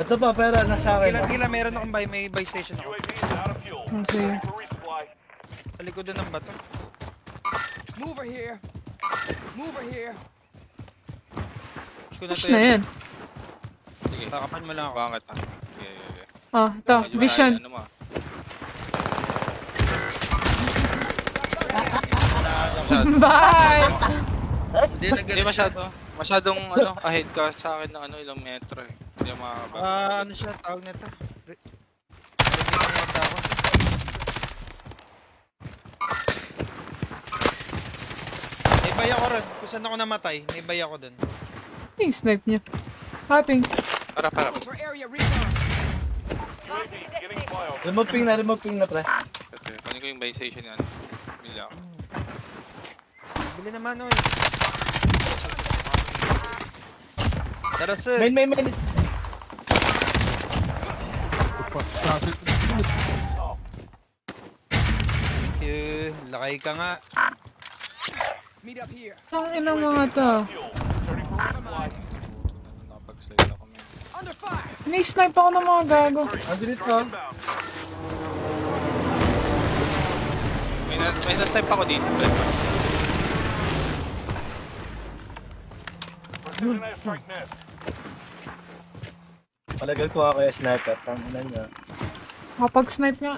Ito pa, pera, nasa akin. Gila, meron akong may buy station ako. Okay. Sa likodan ng bato. Mover here. Mover here. Push na yan. Sige. Takapan mo lang ako. Bakit ah? Okay. Oh, ito. Vision. Ano mo ah? Bye! Hindi masyadong ano, ahead ka sa akin ng ano, ilang metro eh. Hindi makakabag. Ano siya? Tawag nito? Ready na yata ako. May bay ako ron. Kung saan ako namatay, may bay ako dun. Yung snipe niya. Hopping. Para. For area recon. Remove ping na, pre. Okay, kunin ko yung buy station yan. Bila ako. Bili naman oy. Tara sir. Main. Thank you. Lakay ka nga. Meet up here. Ang inang mga to. Nakapag-slide ako man. Under fire. Ni-snipe ako ng mga gago. Ando dito. May na-snipe ako dito, Brad. Palagal ko ako kaya sniper. Tanginan niya. Kapag snipe nga.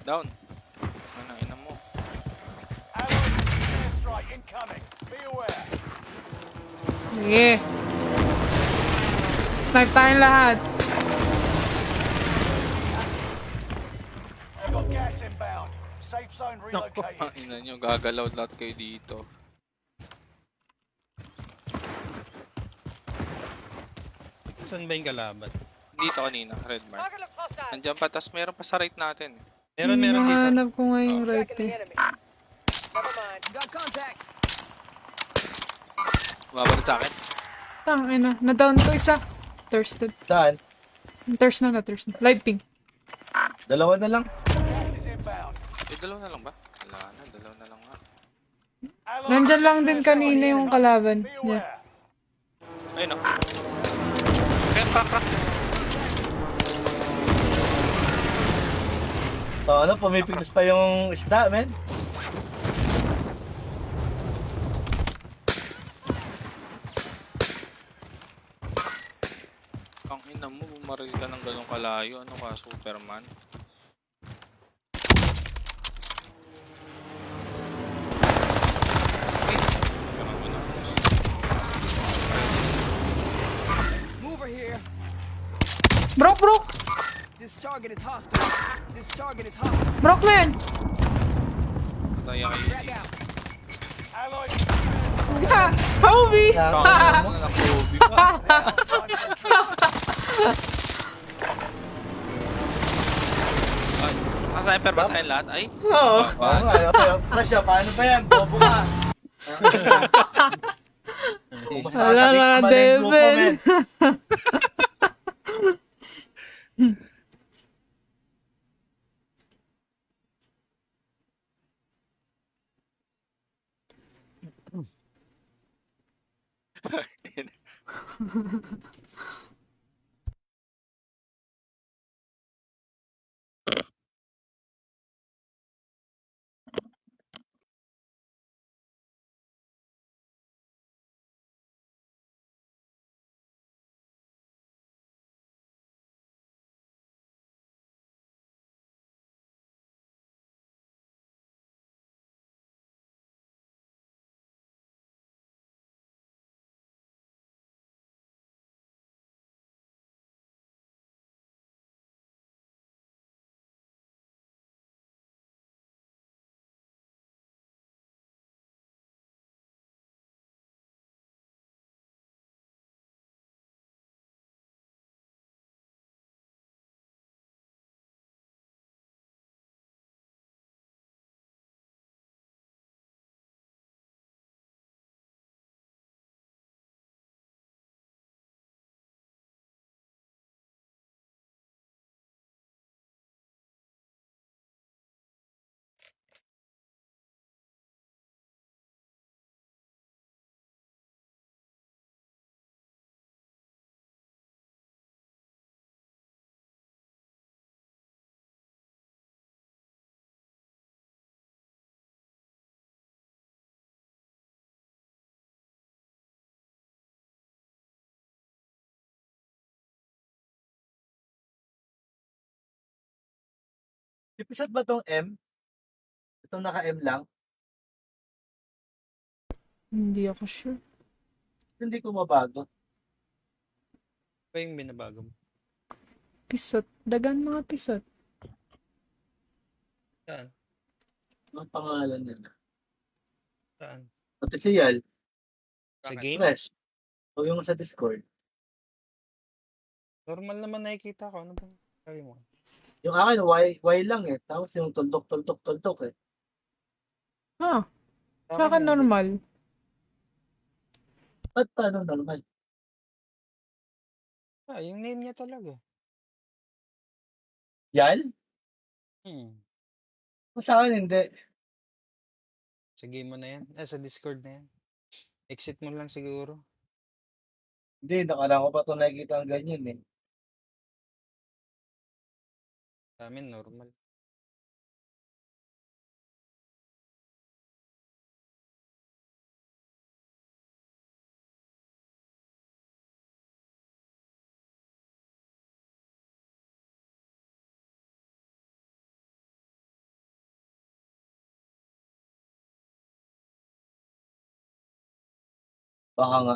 Down. Ano, ina mo. Sige. Snipe tayong lahat. Ina nyo, gagalaw lahat kayo dito. Saan ba yung kalaban? Dito kanina, red mark. Nandiyan pa, tas meron pa sa right natin. Meron dito. Hinahanap ko nga yung right eh. Got contact. Bumabalik sa akin. Tangina. Na-down ko isa. Thirsted. Saan? Thirst na. Live ping. Dalawa na lang. Eh, dalawa na lang ba? Wala na, dalawa na lang nga. Nandyan lang din kanina yung kalaban niya. Ayun o. Okay, crack. So, ano, pumipiglas pa yung isda, men. Ang ina mo, bumaril ka ng ganong kalayo. Ano ka, Superman? Okay. Ganun ko na. Mover here. Broke! This target is hostile. Broke na yan! Taya kayo Drag easy. out. Ha! Kobe! Kaya mo na Kobe pa. Ay, sniper ba tayong lahat? Ay, Oo. Oo nga, presyo, paano ba yan? Bobo ka. Kung mas Wala kasabi, nga, mali yung grupo, Devin. men. Episode ba tong M? Itong naka-M lang? Hindi ako sure. Hindi ko mabago. Ba yung binabago mo? Pisot. Dagan mga pisot. Saan? Ang pangalan niya. Saan? Official. Sa Bakit? game? Fresh. O yung sa Discord. Normal naman nakikita ko. Ano bang sabi mo? Yung akin, Y lang eh. Tapos yung tuldok eh. Ha? Sa Sa akin hindi. normal. Ba't paano normal? Yung name niya talaga. Yal? Kung sa akin, hindi. Sa game mo na yan. Sa Discord na yan. Exit mo lang siguro. Hindi, nakaraan ko pa ito nakikita ang ganyan eh. Sa amin, normal. Baka nga.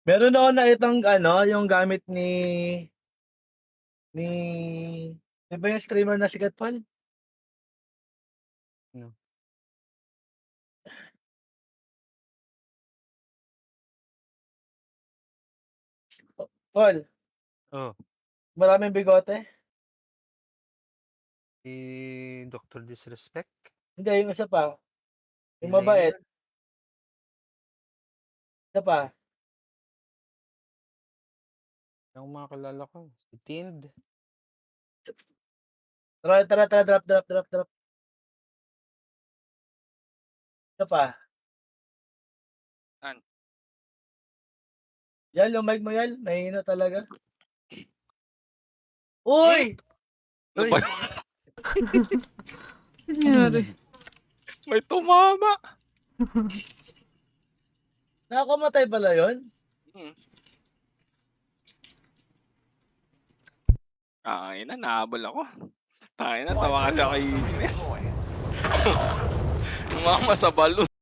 Meron ako na itong yung gamit ni di ba yung streamer na sikat, Paul? No. Paul, Oh. maraming bigote? Si Dr. Disrespect? Hindi, yung isa pa. Si Yung mabait. Layer? Isa pa. Yung mga kalala ko. Si Tind? Tara, drop. Isa pa. Saan? Yal, yung mic mo, Yal. Mahina talaga. Uy! Ano ba? Nangyari. May tumama. Nakakamatay pala yun? Hmm. Nahabol ako. Tayo na, tawa kasi ako kay Smith. Umama sa balon.